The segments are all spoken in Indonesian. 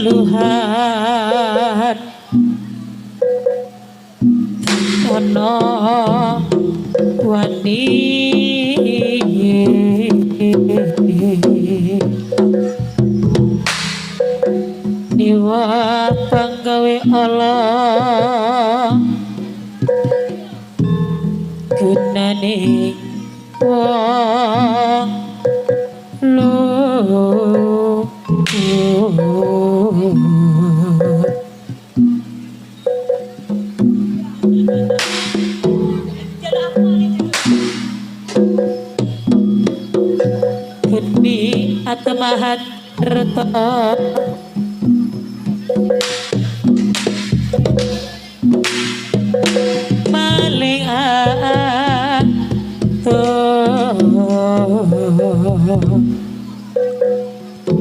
Luhan ono wani niwa panggawe Allah gunane wong Geni atemahat reto maling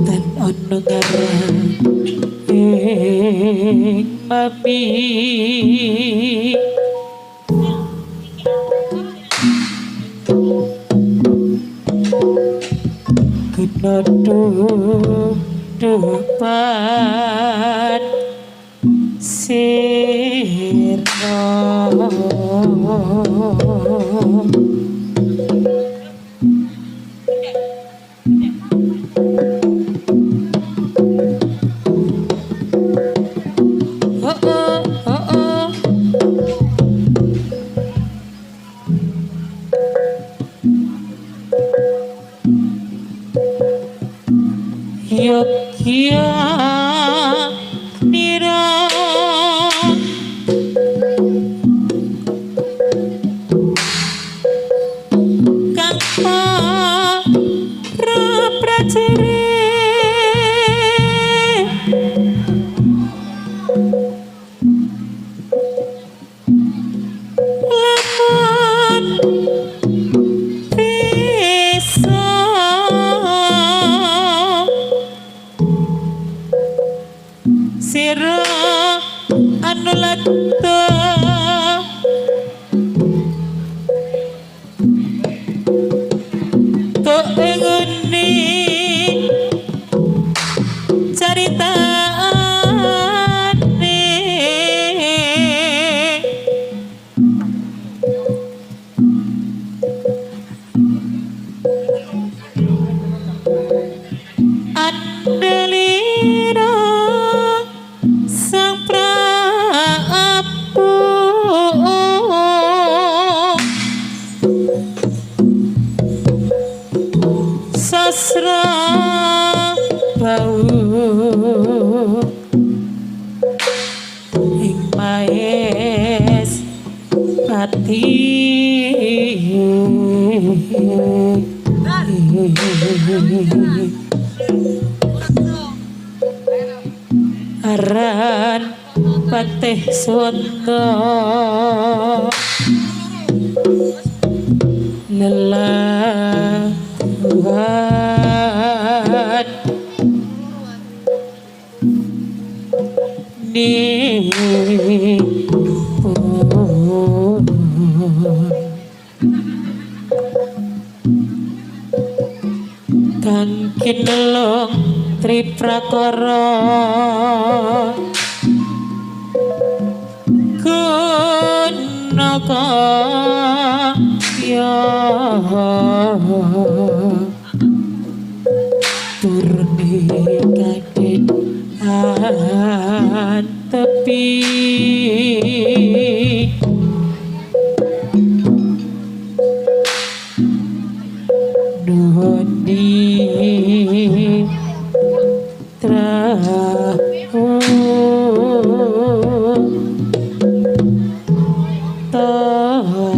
dan ono ngarang mami kena depan sirno Yogya nira kang para prajere lamun bisa sira anu lato kok ngene caritane andalira sang prabu sasra bau ing maes pati aran patih swanda lelahuan ni kang kinelong triprakara gunaka ya turni kadet tepi nuhoni trahu tamo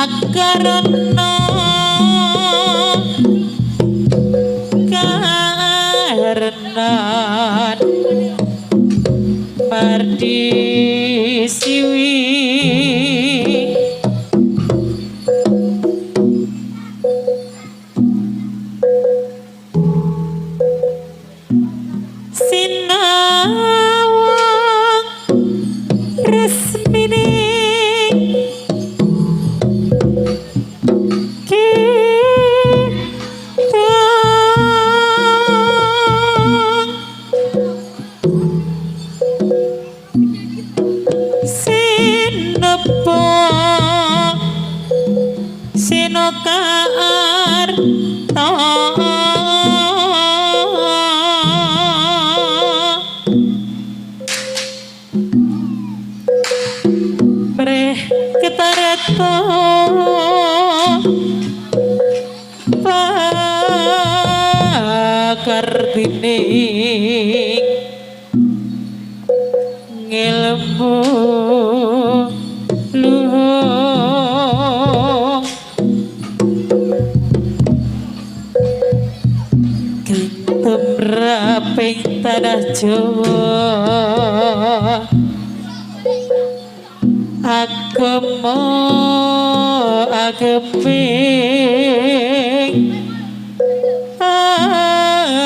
Akarana karenan mardi siwi sinawang resmini sinokar breh ketareto pakar dining ngilmu luhung temraping tanah Jawa ageping aji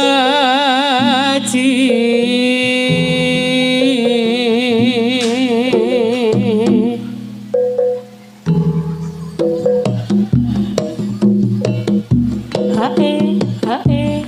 hae hae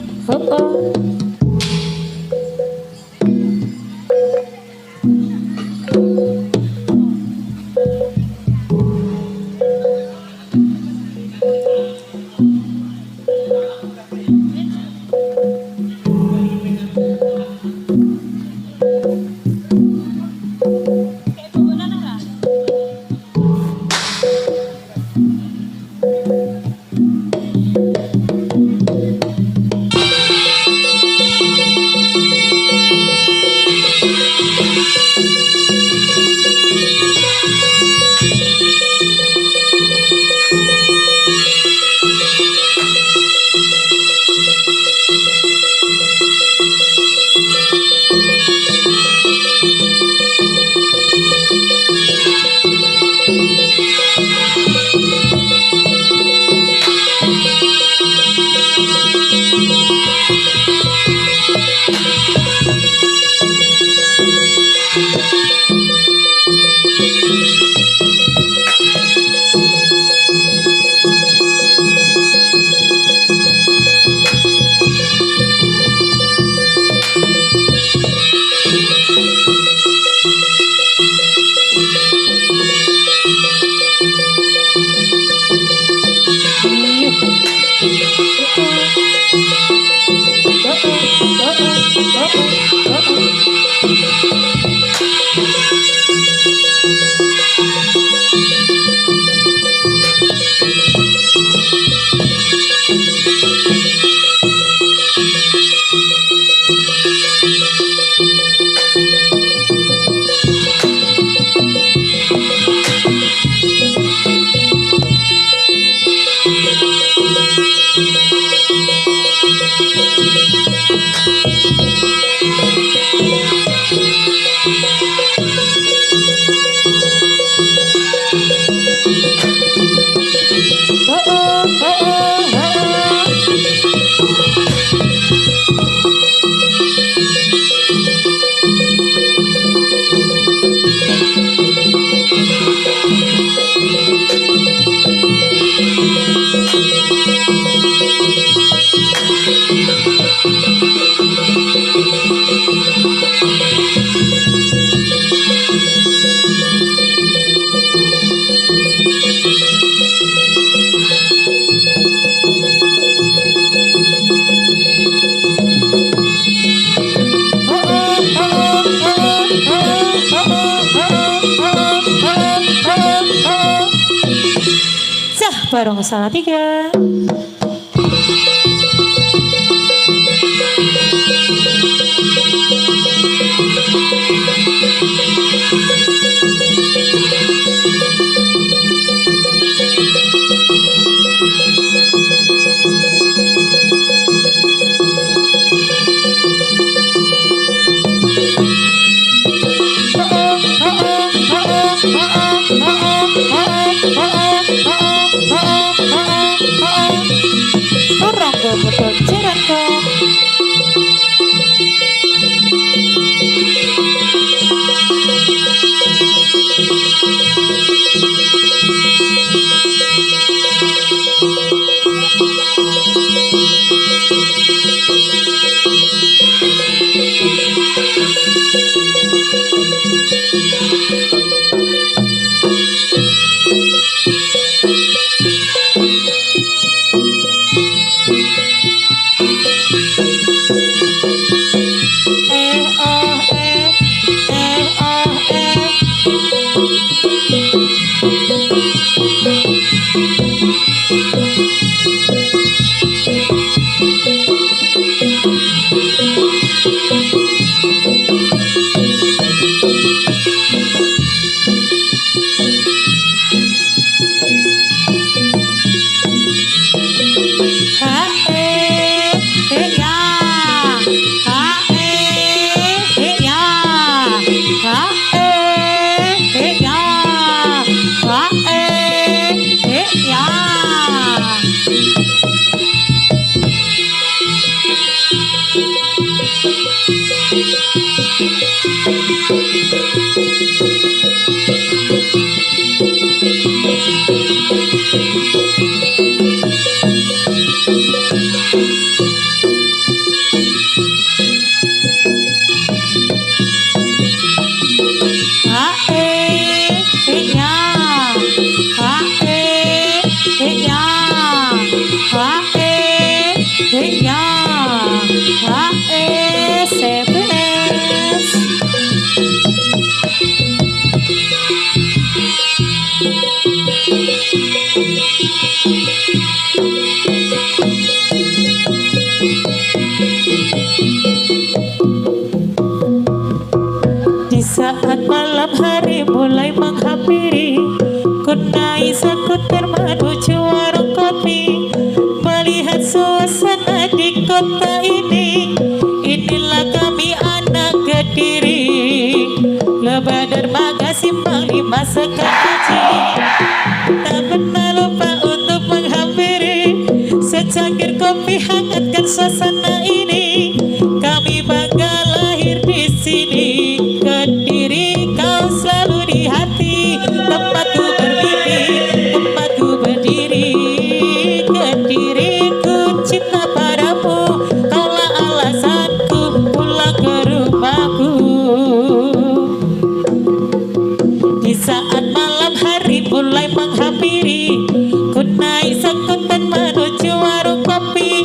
oh oh Barong salah tiga. Di saat malam hari mulai menghampiri, ku naik skuter menuju warung kopi, melihat suasana di kota ini. Inilah kami anak Kediri, Lebak Dermaga Simpang 5 Sekartaji. Tak pernah lupa untuk menghampiri, secangkir kopi hangatkan suasana ini. Kami bangga lahir di sini. Kediri kau selalu di hati, tempatku bermimpi, tempatku berdiri. Kediri ku cinta padamu, kaulah alasanku pulang ke rumahku. Di saat malam hari mulai menghampiri, ku naik skuter menuju warung kopi,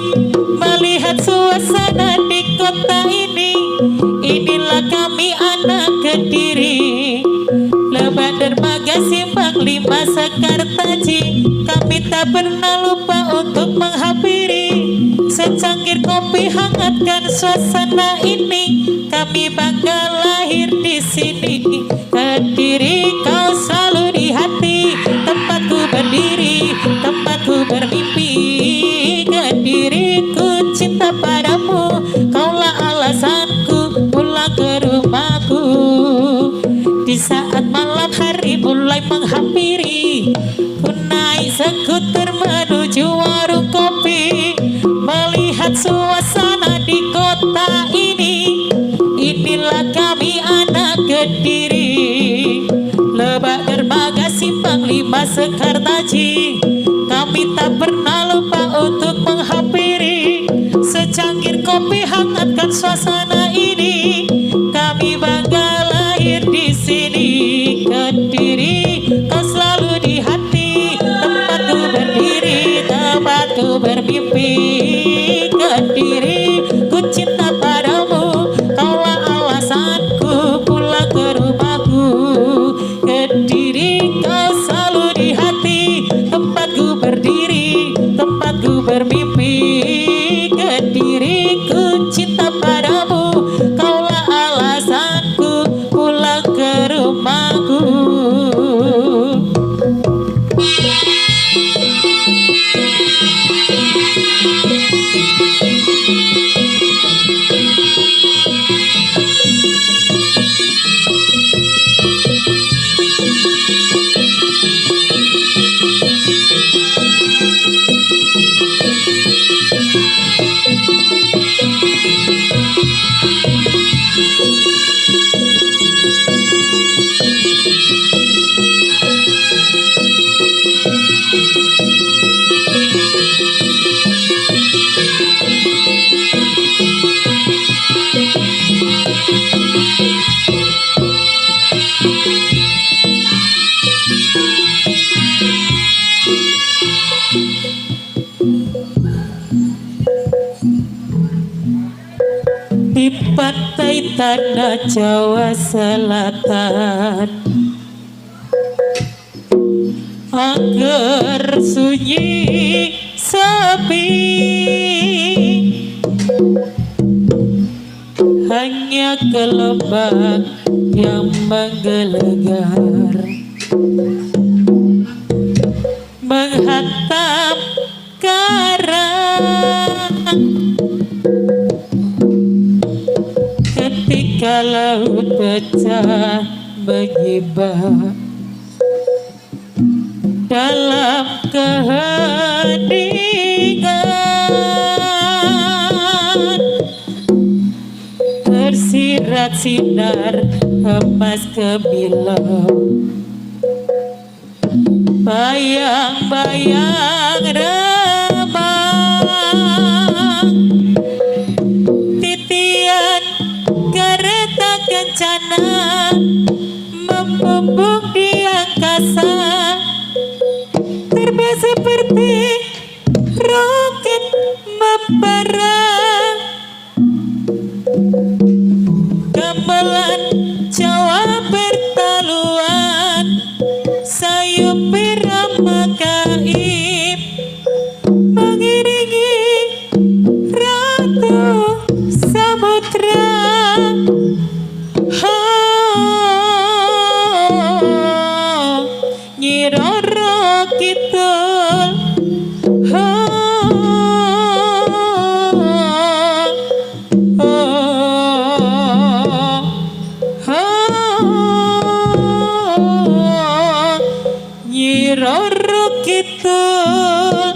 melihat suasana di kota ini. Inilah kami anak Kediri, Lebak Dermaga Simpang 5 Sekartaji. Kami tak pernah lupa untuk menghampiri, secangkir kopi hangatkan suasana ini. Kami bangga lahir di sini. Kediri kau selalu di hati, tempatku berdiri, tempatku bermimpi. Kediri ku cinta padamu, kaulah alasanku pulang ke rumahku. Di saat malam hari mulai menghampiri, ku naik skuter menuju warung kopi, melihat suasana di kota ini. Inilah kami anak Kediri, Lebak Dermaga Simpang 5 Sekartaji. Kami tak pernah lupa untuk menghampiri, secangkir kopi hangatkan suasana ini. Kami bangga lahir di sini. Kediri kau selalu di hati, tempatku berdiri, tempatku bermimpi. Kediri ku cinta padamu, kaulah alasanku pulang ke rumahku. Kediri kau selalu di hati, tempatku berdiri, tempatku bermimpi. Kediri ku cinta padamu, kaulah alasanku pulang ke rumahku. di pantai tanah Jawa Selatan. Angger sunyi sepi, hanya gelombang yang menggelegar menghantam karang. Ketika laut pecah menyibak dalam keheningan, tersirat sinar emas kemilau, bayang-bayang remang, titian kereta kencana membumbung di angkasa, terbang seperti roket membara. Gamelan Jawa pertaluan, sayup irama gaib mengiringi ratu samudra. Nyi Roro Kidul, Nyi Roro Kidul,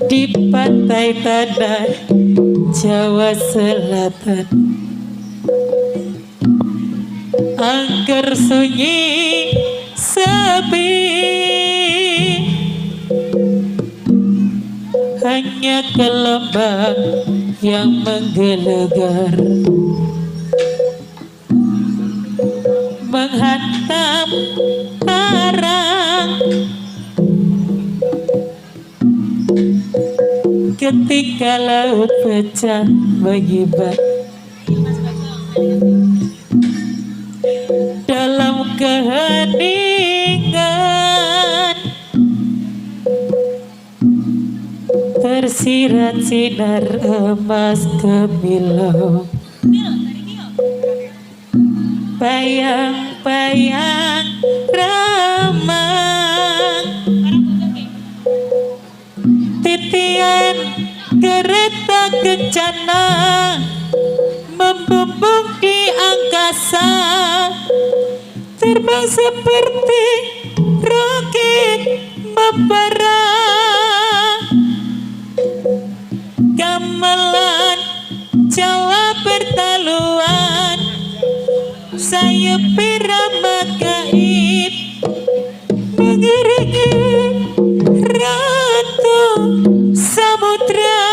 di pantai tanah Jawa Selatan. Angker sunyi sepi, hanya gelombang yang menggelegar menghantam karang. Ketika laut pecah menyibak dalam keheningan, tersirat sinar emas kemilau, bayang-bayang remang, titian kereta kencana membumbung di angkasa, terbang seperti roket membara. Gamelan Jawa pertaluan, sayup irama gaib mengiringi ratu samudra.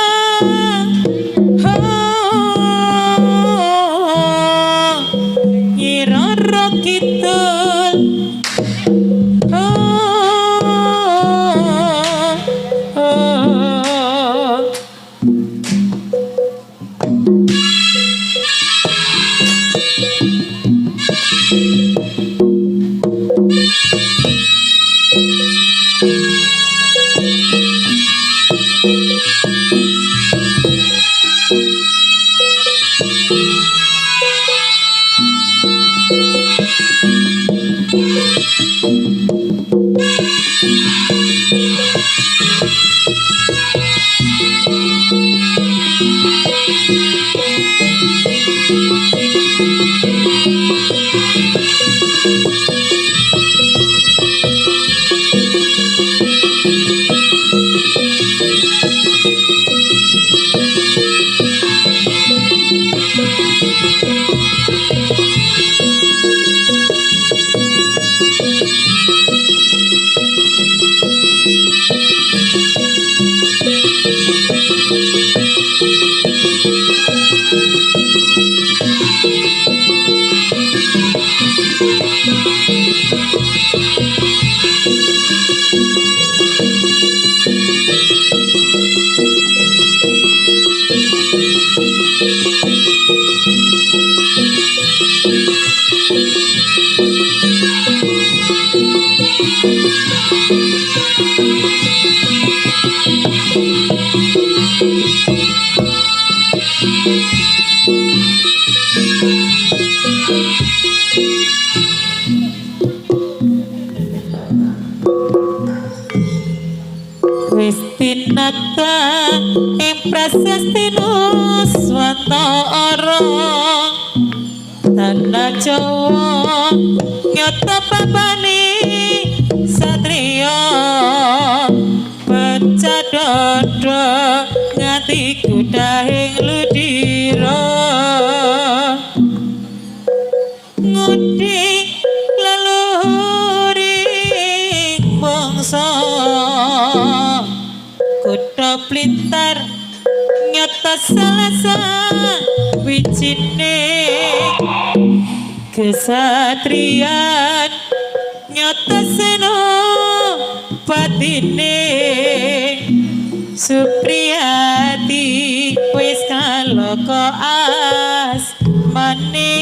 Nyi Roro Kidul, Wis tinata ing prasastinu swatara tanah Jawa nyata papane satriya pecah dada ngati kudahing ludira ngudi leluhuring bangsa Kutha Blitar nyata salasa wijine kesatrian nyata senopatine Supriyati wis kaloka asmane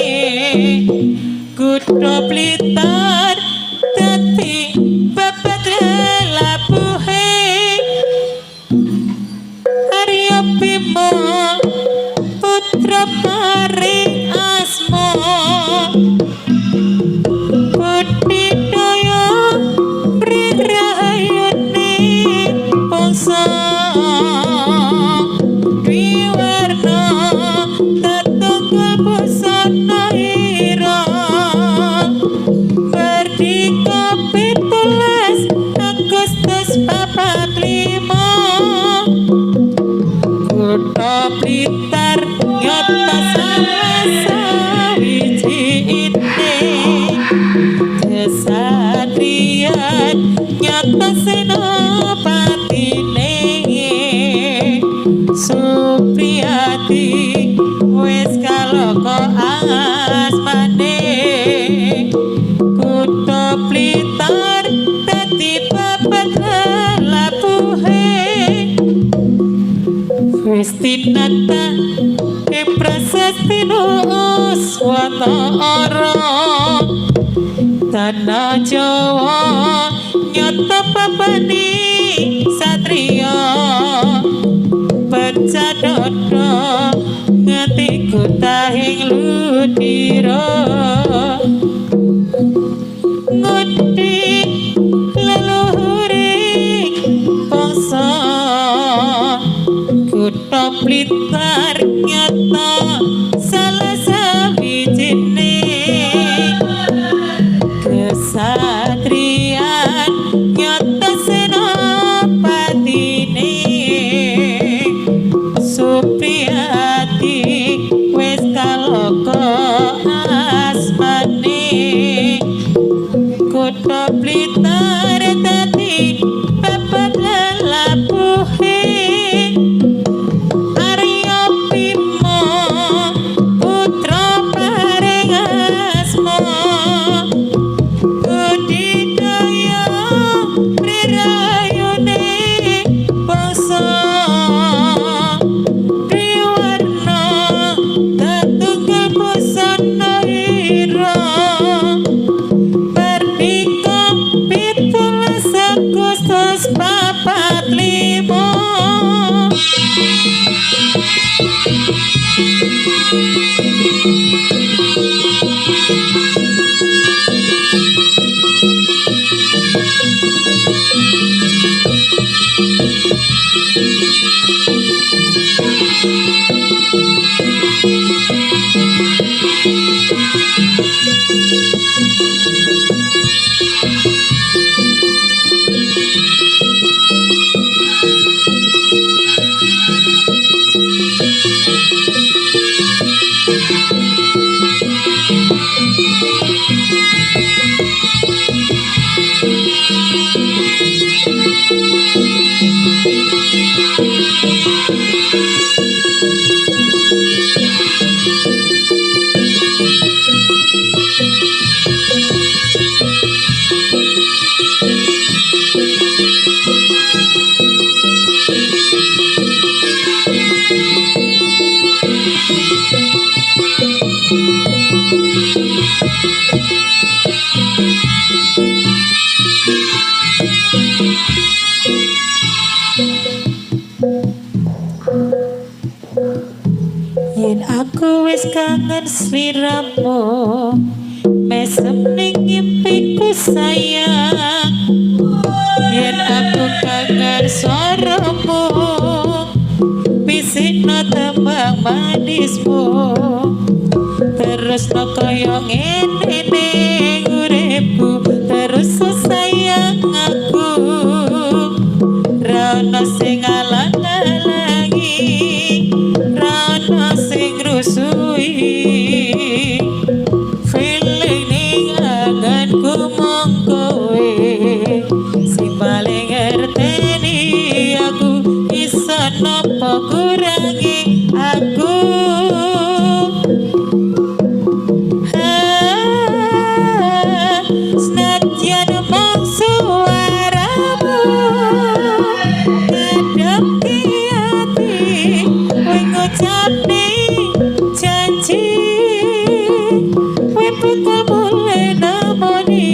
Kutha Blitar dadi babat labuhe Arya Bima putra paring asma Budidaya prirahayane bangsa Wiwarna tatunggal busana ira Merdeka 17 Agustus 45 Kutha Blitar nyata salasa wijine kesatrian nyata senopatine Supriyati wis kaloka asmane Kutha Blitar dadi babat labuhe wis tinata ing prasastinu swatara tanah Jawa nyata papane satriya pecah dada ngati kutahing ludira ngudi leluhuring bangsa Kutha Blitar nyata salasa wijine kesatrian nyata senopatine Supriyati wis kaloka asmane Kutha Blitar dadi babat labuhe Arya Bima putra paring asma Budidaya prirayane bangsa Wiwarna tatunggal busana ira Merdeka 17 Agustus 45 Yen aku wis kangen sliramu, mesem ning ngimpiku sayang. Yen aku kangen suaramu, bisikno tembang manismu. Terus no koyo ngene ning uripku, terus sayang aku. Ra ono sing ngalang-alangi, ra ono sing rusui. Feeling ning anganku mung kowe, sing paling ngerteni aku. Iso nopo kurangi aku. Senadyan mung suaramu ngadepke ati, kowe ngucapne janji, kowe bakal mulai nemoni.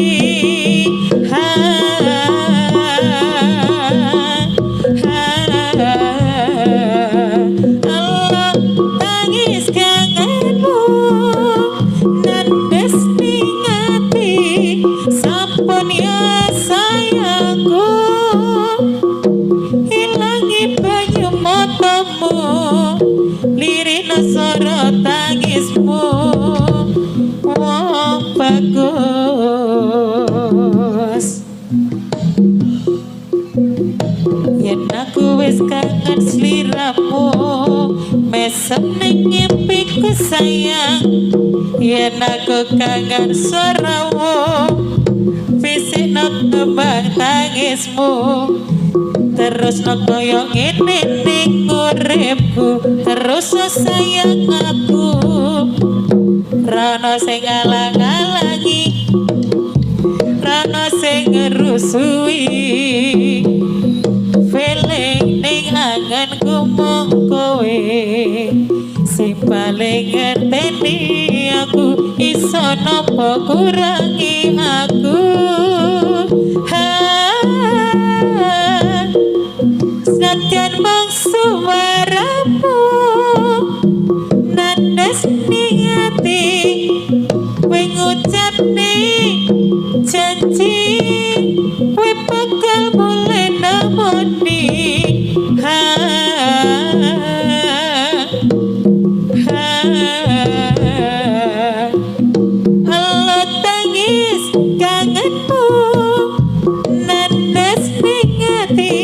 Allah tangis kangenmu, nandes ning ati, sampun ya sayangku. Ilangi banyu matamu, lirina soro tangismu. Wong bagus, yen aku wis kangen sliramu, mesem ning ngimpiku sayang. Yen aku kangen suaramu, bisikno tembang tangismu. Terus no koyo ngene ning uripku, terus sayang aku. Ra ono sing ngalang-alangi, ra ono sing ngerusui. Feeling ning anganku mung kowe, sing paling ngerteni aku. Iso nopo kurangi aku. Senadyan mung suaramu nandes ning ati, kowe ngucapne janji, kowe bakal mulai nemoni. Allah tangis kangenmu, nandes ning ati,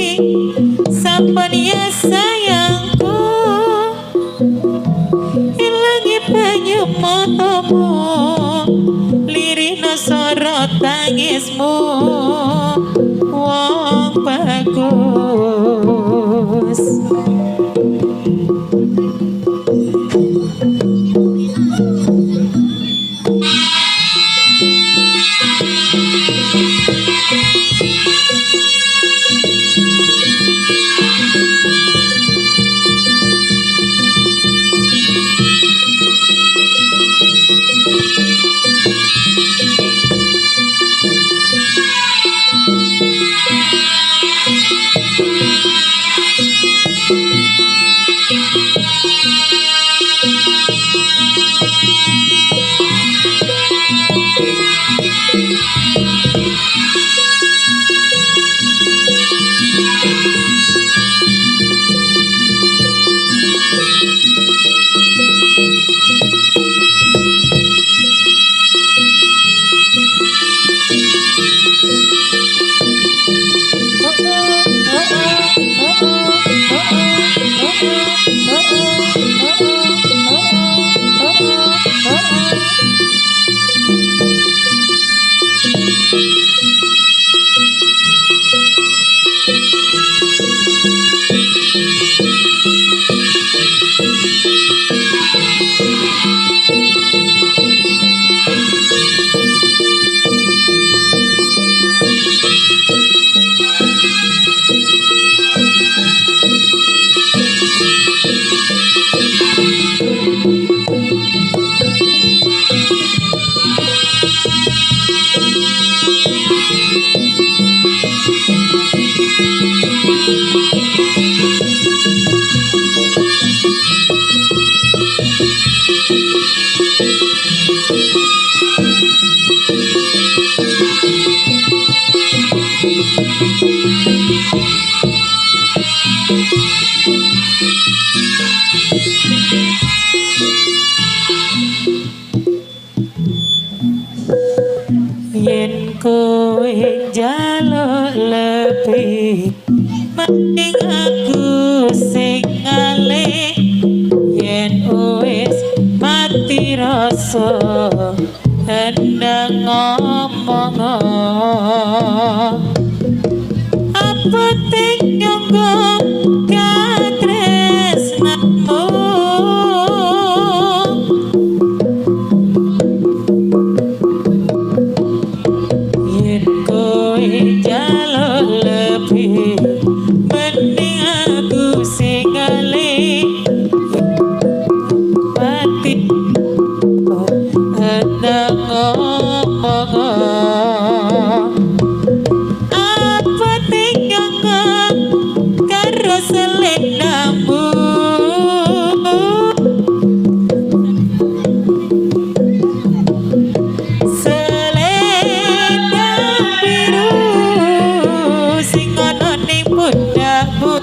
sampun ya sayangku. Ilangi banyu matamu, lirina soro tangismu. Wong bagus. yen kowe njaluk lebih mending aku sing ngalih yen wis mati rasa hendak ngomong apa ting nyonggo katresnamu yen kowe njaluk lebih mending aku sing ngalih mati hendak ngomong apa tinggal karo selendangmu selendang biru sing ana ning pundakmu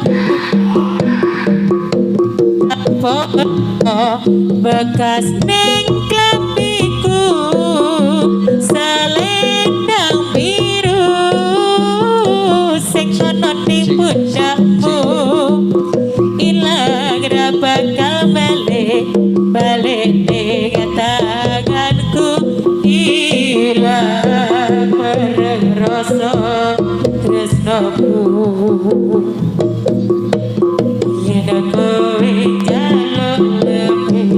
bekas ning klambiku selendang biru sing ana ning pundakmu ilang ra bakal balik ning tanganku ilang bareng rasa tresnaku yen kowe njaluk lebih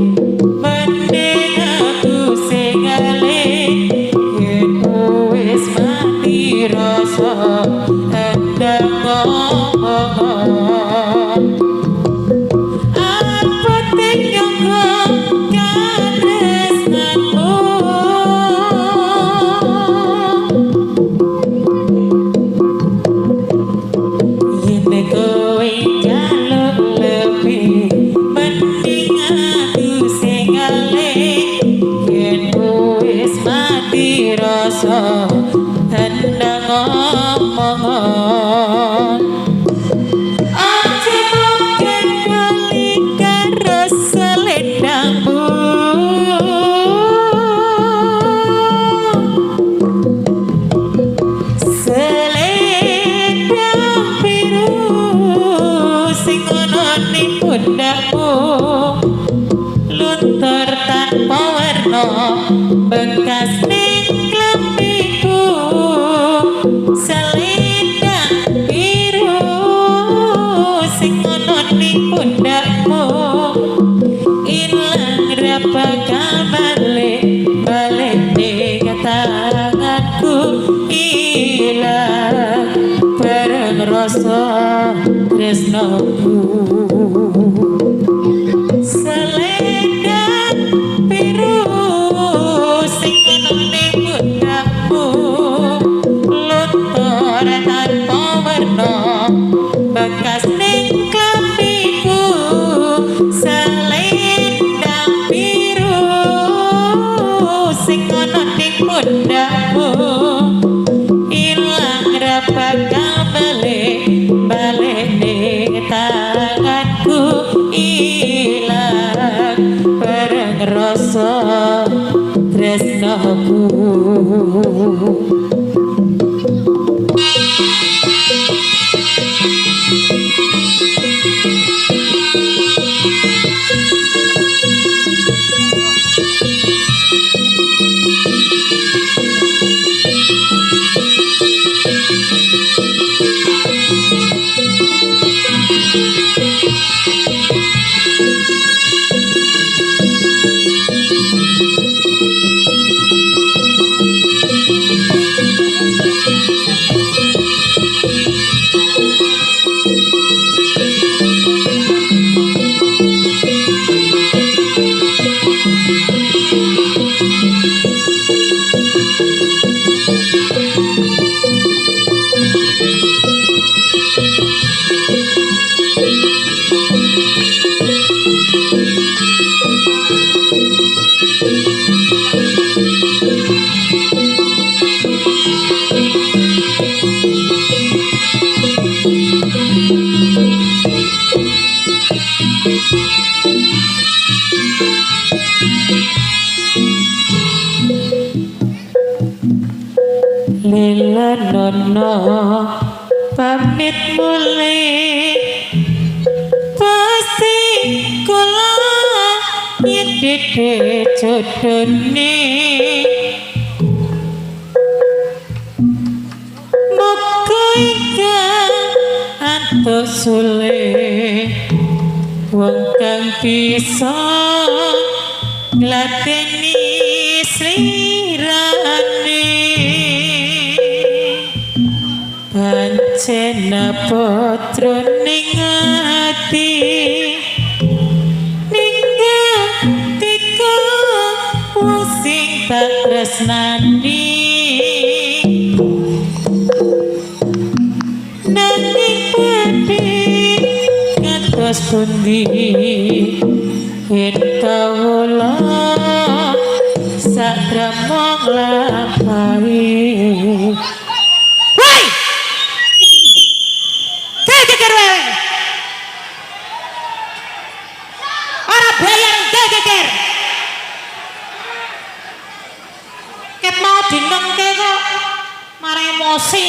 mending aku sing ngalih yen wis mati rasa hendak ngomong apa tinggal katresnanmu yen kowe njaluk lebih mending aku sing ngalih yen wis mati rasa hendak ngomong aja mungkin bali karo selendangmu selendang biru sing ana ning pundakmu luntur tanpa warna bekas ning klambiku selendang biru sing ana ning pundakmu ilang ra bakal balik ning tanganku ilang bareng rasa tresnaku selendang biru sing ana ning pundakmu luntur tanpa warna bekas ning klambiku selendang biru sing ana ning pundakmu ilang ra bakal balik ning tanganku ilang bareng rasa tresnaku nono pamit mulai pasti kula nyedhek jodone muga ingkang antuk sule wong kang bisa ngladeni slirane pancen putra ning ati ninggatika wong sing tak tresnani nanging pati ngantos pundi yen kawula sakramong lampahi. Woi! Geger wae. Ora bayar geger. Ket mau dinengke kok marang emosi.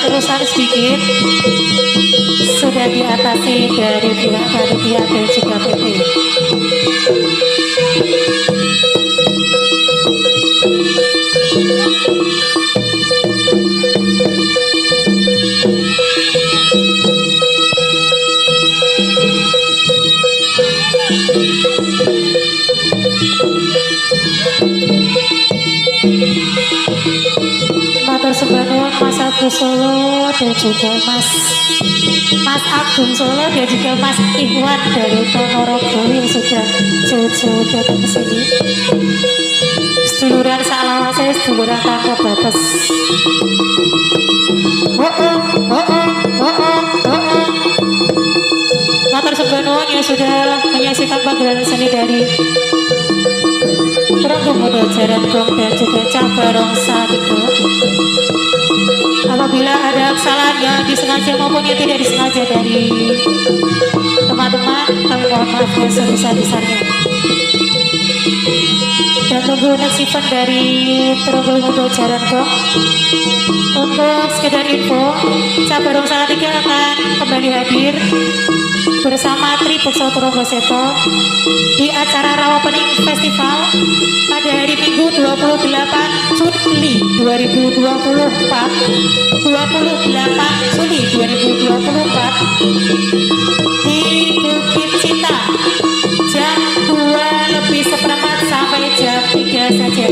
Terusan sedikit sudah diatasi dari pihak panitia dan juga PT. Mas Agus Solo dan juga Mas Agung Solo dan juga Mas Ikhwan dari Ponorogo yang sudah jauh-jauh datang ke sini. Seduluran salawase, seduluran tanpa batas. Matur sebenarnya yang sudah menyaksikan pagelaran seni dari Peranggung Muda Jaran Gong dan juga Cabarong Sadiko. Apabila ada kesalahan yang disengaja maupun yang tidak disengaja dari teman-teman, kami mohon maaf yang sebesar-besarnya. Dan tunggu next event dari Peranggung Muda Jaran Gong. Untuk sekedar info, Cabarong Salatiga akan kembali hadir bersama Tribut Sotoro Seto di acara Rawapening Festival pada hari Minggu 28 Juli 2024 di Bukit Cinta jam 2:15 sampai jam 3 saja.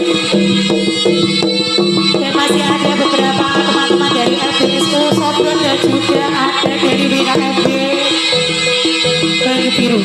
Dan masih ada beberapa teman-teman dari LBSU Sobrang dan juga ada dari WKMB Banyu Biru.